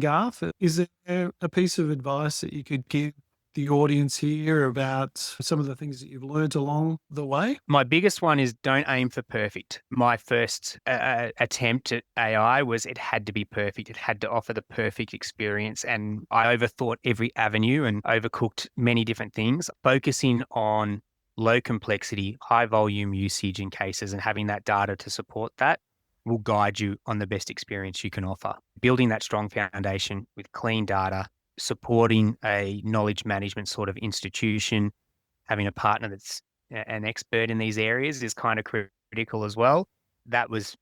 Garth, is there a piece of advice that you could give the audience here about some of the things that you've learned along the way? My biggest one is don't aim for perfect. My first attempt at AI was it had to be perfect. It had to offer the perfect experience. And I overthought every avenue and overcooked many different things, focusing on low complexity, high volume usage in cases and having that data to support that will guide you on the best experience you can offer. Building that strong foundation with clean data, supporting a knowledge management sort of institution, having a partner that's an expert in these areas is kind of critical as well. That was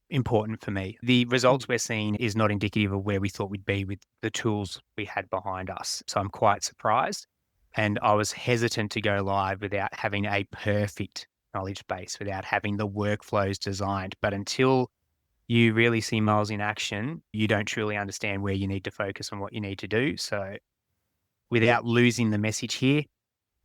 important for me. The Mm. results we're seeing is not indicative of where we thought we'd be with the tools we had behind us. So I'm quite surprised. And I was hesitant to go live without having a perfect knowledge base, without having the workflows designed. But until you really see Miles in action, you don't truly understand where you need to focus and what you need to do. So without losing the message here,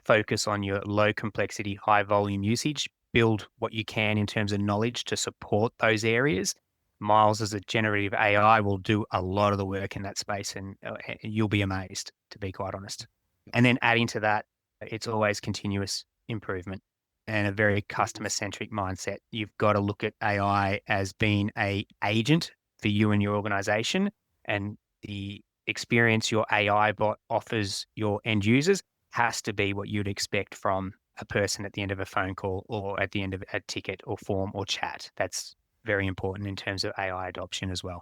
focus on your low complexity, high volume usage, build what you can in terms of knowledge to support those areas. Miles as a generative AI will do a lot of the work in that space and you'll be amazed, to be quite honest. And then adding to that, it's always continuous improvement and a very customer centric mindset. You've got to look at AI as being a agent for you and your organization, and the experience your AI bot offers your end users has to be what you'd expect from a person at the end of a phone call or at the end of a ticket or form or chat. That's very important in terms of AI adoption as well.